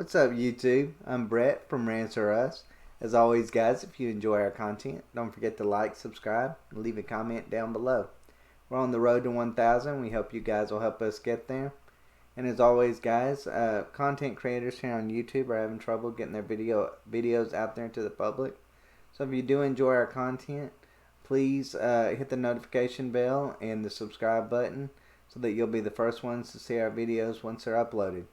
What's up, YouTube? I'm Brett from Rants. As always, guys, if you enjoy our content, don't forget to like, subscribe, and leave a comment down below. We're on the road to 1,000. We hope you guys will help us get there. And as always, guys, content creators here on YouTube are having trouble getting their videos out there to the public. So if you do enjoy our content, please hit the notification bell and the subscribe button so that you'll be the first ones to see our videos once they're uploaded.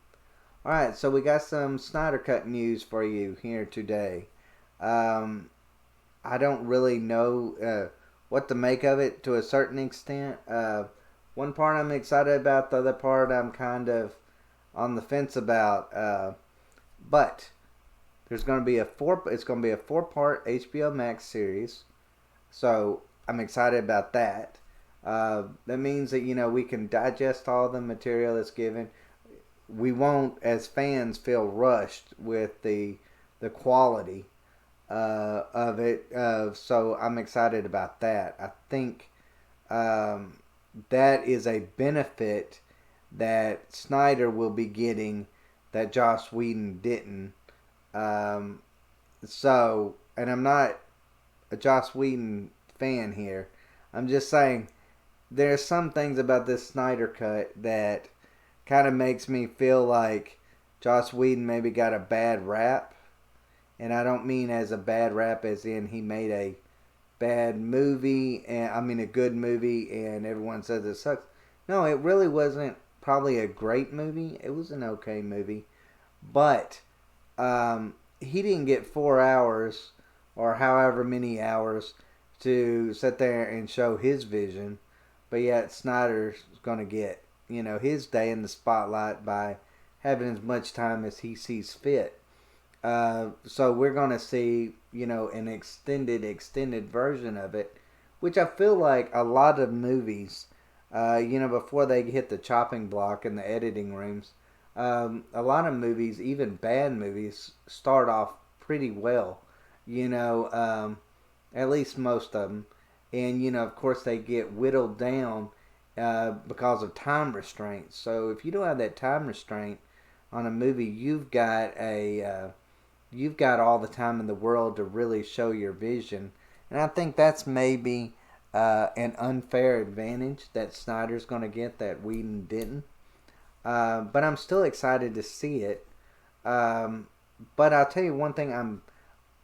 Alright, so we got some Snyder Cut news for you here today. I don't really know what to make of it to a certain extent. One part I'm excited about, the other part I'm kind of on the fence about. But there's going to be it's going to be a 4-part HBO Max series. So I'm excited about that. That means that, we can digest all the material that's given. We won't, as fans, feel rushed with the quality of it. So I'm excited about that. I think that is a benefit that Snyder will be getting that Joss Whedon didn't. And I'm not a Joss Whedon fan here. I'm just saying there's some things about this Snyder Cut that kind of makes me feel like Joss Whedon maybe got a bad rap. And I don't mean as a bad rap as in he made a bad movie, and I mean a good movie and everyone says it sucks. No, it really wasn't probably a great movie. It was an okay movie. But he didn't get 4 hours or however many hours to sit there and show his vision. But yet Snyder's going to get his day in the spotlight by having as much time as he sees fit. So we're going to see, an extended version of it, which I feel like a lot of movies, before they hit the chopping block in the editing rooms, a lot of movies, even bad movies, start off pretty well, at least most of them. And, of course, they get whittled down because of time restraints. So if you don't have that time restraint on a movie, you've got all the time in the world to really show your vision. And I think that's maybe an unfair advantage that Snyder's going to get that Whedon didn't. But I'm still excited to see it. But I'll tell you one thing I'm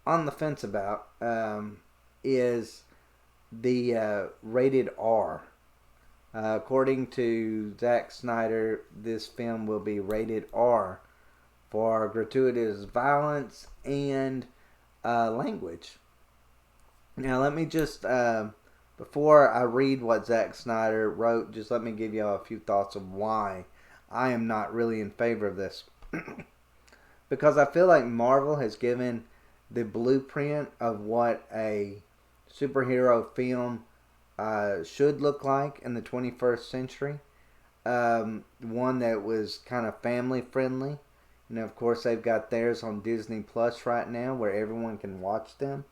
on the fence about is the rated R. According to Zack Snyder, this film will be rated R for gratuitous violence and language. Now, let me just, before I read what Zack Snyder wrote, just let me give you a few thoughts of why I am not really in favor of this. Because I feel like Marvel has given the blueprint of what a superhero film should look like in the 21st century. One that was kind of family friendly. Of course, they've got theirs on Disney Plus right now where everyone can watch them.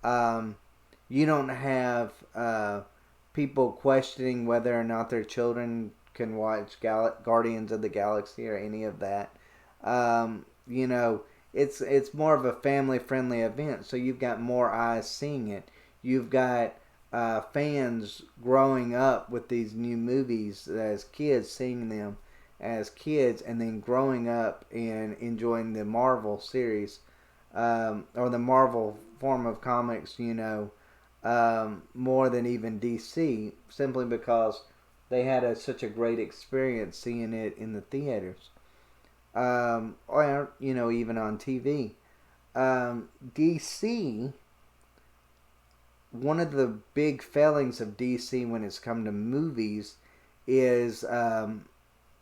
You don't have people questioning whether or not their children can watch Guardians of the Galaxy or any of that. It's more of a family friendly event, so you've got more eyes seeing it. You've got fans growing up with these new movies as kids, seeing them as kids, and then growing up and enjoying the Marvel series or the Marvel form of comics, more than even DC, simply because they had such a great experience seeing it in the theaters, or even on TV. DC. One of the big failings of DC when it's come to movies is, and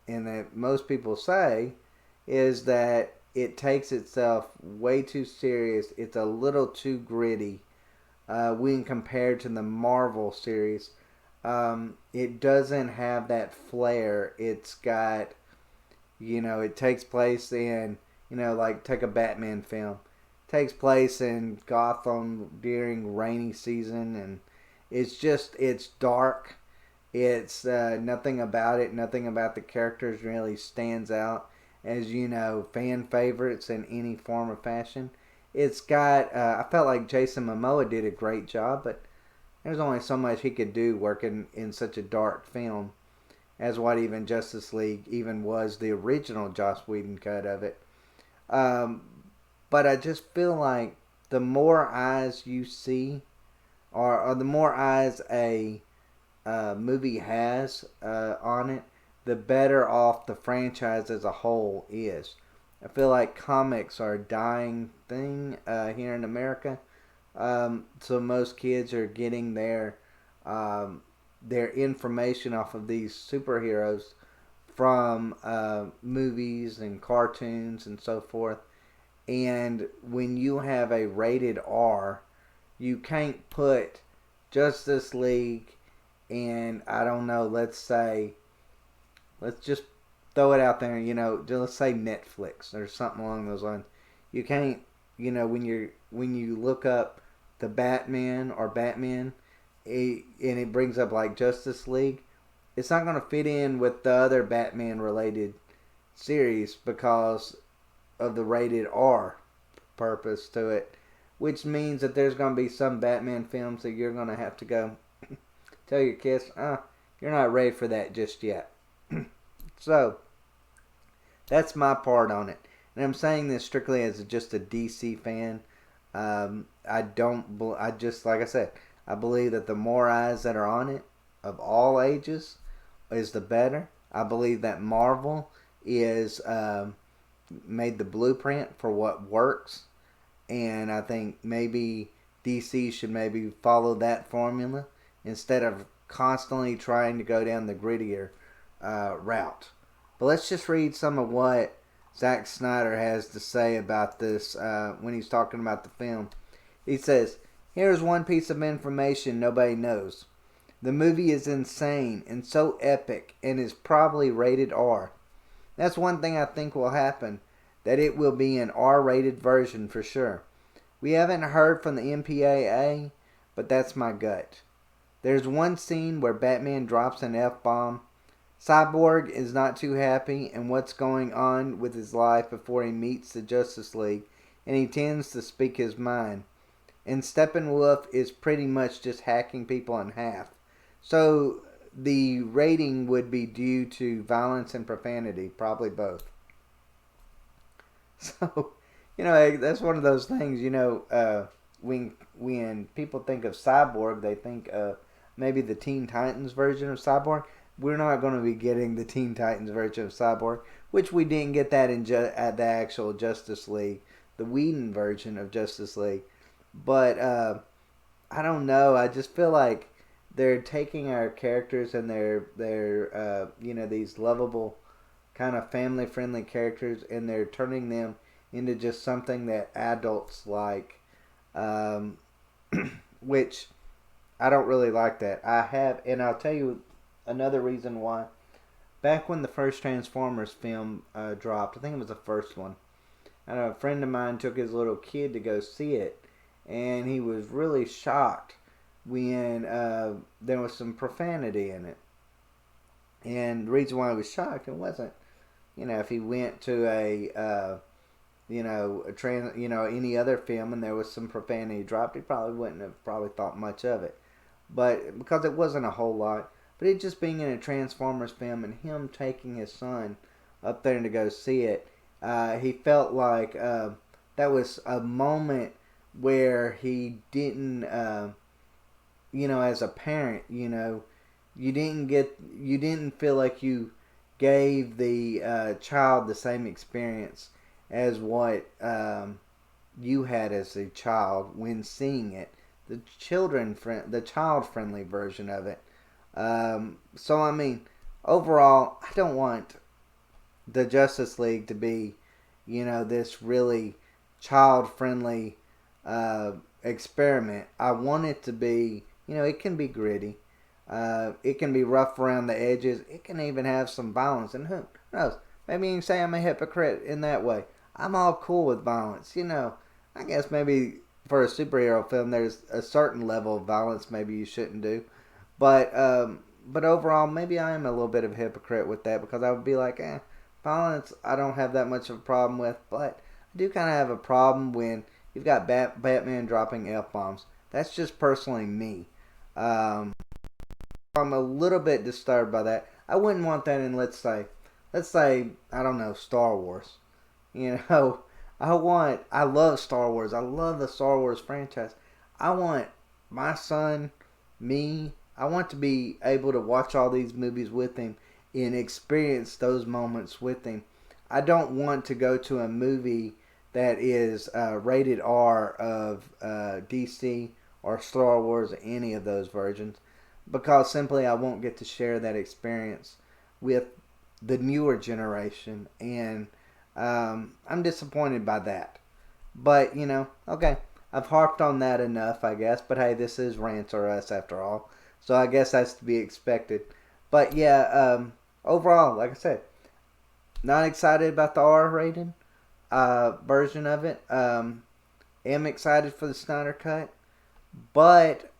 that most people say, is that it takes itself way too serious. It's a little too gritty when compared to the Marvel series. It doesn't have that flair. It's got, it takes place in, like take a Batman film. Takes place in Gotham during rainy season, and it's dark. It's nothing about it, nothing about the characters really stands out. as fan favorites in any form or fashion. It's got. I felt like Jason Momoa did a great job, but there's only so much he could do working in such a dark film as what even Justice League even was, the original Joss Whedon cut of it. Um, but I just feel like the more eyes you see, or the more eyes a movie has on it, the better off the franchise as a whole is. I feel like comics are a dying thing here in America. So most kids are getting their information off of these superheroes from movies and cartoons and so forth. And when you have a rated R, you can't put Justice League and I don't know, let's just throw it out there, let's say Netflix or something along those lines. You can't, when you look up the Batman or Batman, and it brings up like Justice League, it's not going to fit in with the other Batman related series because of the rated R purpose to it, which means that there's going to be some Batman films that you're going to have to go tell your kids, you're not ready for that just yet. So that's my part on it, and I'm saying this strictly as just a DC fan. I just like I said, I believe that the more eyes that are on it, of all ages, is the better. I believe that Marvel is made the blueprint for what works, and I think maybe DC should maybe follow that formula instead of constantly trying to go down the grittier route. But let's just read some of what Zack Snyder has to say about this when he's talking about the film. He says, "Here's one piece of information nobody knows. The movie is insane and so epic and is probably rated R. That's one thing I think will happen, that it will be an R-rated version for sure. We haven't heard from the MPAA, but that's my gut. There's one scene where Batman drops an F-bomb. Cyborg is not too happy and what's going on with his life before he meets the Justice League, and he tends to speak his mind. And Steppenwolf is pretty much just hacking people in half. So the rating would be due to violence and profanity, probably both." So, that's one of those things, when people think of Cyborg, they think of maybe the Teen Titans version of Cyborg. We're not going to be getting the Teen Titans version of Cyborg, which we didn't get that at the actual Justice League, the Whedon version of Justice League. But I don't know. I just feel like they're taking our characters and they're these lovable kind of family friendly characters, and they're turning them into just something that adults like, which I don't really like that. And I'll tell you another reason why. Back when the first Transformers film dropped, I think it was the first one, a friend of mine took his little kid to go see it, and he was really shocked when there was some profanity in it. And the reason why I was shocked, it wasn't, if he went to any other film and there was some profanity dropped, he probably wouldn't have thought much of it. But because it wasn't a whole lot, but it just being in a Transformers film and him taking his son up there to go see it, he felt like that was a moment where he didn't, as a parent, you didn't feel like you gave the child the same experience as what you had as a child when seeing it, the child friendly version of it. So I mean, overall, I don't want the Justice League to be, this really child friendly experiment. I want it to be, it can be gritty. It can be rough around the edges. It can even have some violence. And who knows? Maybe you can say I'm a hypocrite in that way. I'm all cool with violence. I guess maybe for a superhero film, there's a certain level of violence maybe you shouldn't do. But overall, maybe I am a little bit of a hypocrite with that, because I would be like, Violence, I don't have that much of a problem with, but I do kind of have a problem when you've got Batman dropping F-bombs. That's just personally me. Um, I'm a little bit disturbed by that. I wouldn't want that in, let's say, I don't know, Star Wars. You know, I love Star Wars. I love the Star Wars franchise. I want my son, me, I want to be able to watch all these movies with him and experience those moments with him. I don't want to go to a movie that is rated R of DC or Star Wars, any of those versions, because simply I won't get to share that experience with the newer generation, and I'm disappointed by that. But okay, I've harped on that enough, I guess. But hey, this is Rants or Us after all, so I guess that's to be expected. But yeah, overall, like I said, not excited about the R rated version of it. Am excited for the Snyder Cut, but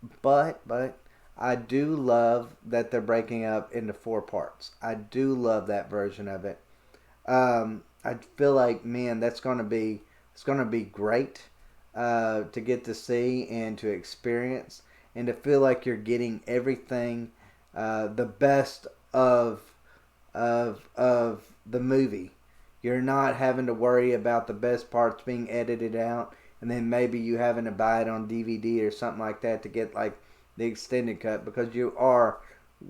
I do love that they're breaking up into 4 parts. I do love that version of it. I feel like, man, it's gonna be great to get to see and to experience and to feel like you're getting everything, the best of the movie. You're not having to worry about the best parts being edited out, and then maybe you having to buy it on DVD or something like that to get like the extended cut, because you are,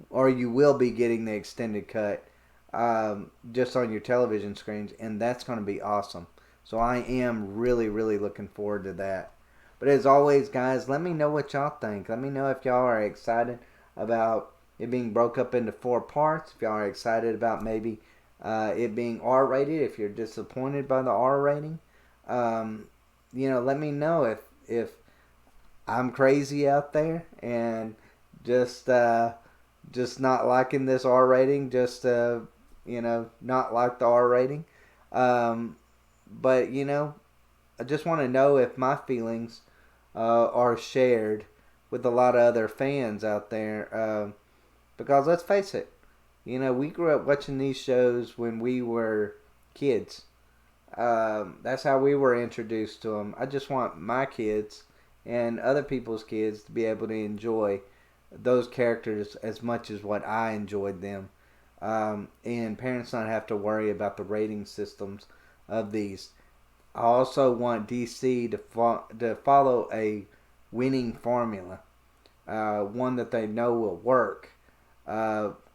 or you will be getting the extended cut just on your television screens, and that's going to be awesome. So I am really, really looking forward to that. But as always, guys, let me know what y'all think. Let me know if y'all are excited about it being broke up into 4 parts. If y'all are excited about maybe it being R rated. If you're disappointed by the R rating, let me know if I'm crazy out there and just just not liking this R rating. Just not like the R rating. Um, but I just want to know if my feelings are shared with a lot of other fans out there. Because let's face it, we grew up watching these shows when we were kids. That's how we were introduced to them. I just want my kids and other people's kids to be able to enjoy those characters as much as what I enjoyed them. And parents not have to worry about the rating systems of these. I also want DC to follow a winning formula, one that they know will work.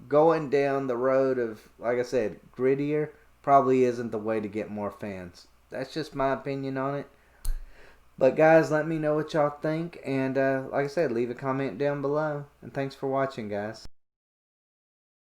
Going down the road of, like I said, grittier probably isn't the way to get more fans. That's just my opinion on it. But guys, let me know what y'all think, and like I said, leave a comment down below. And thanks for watching, guys.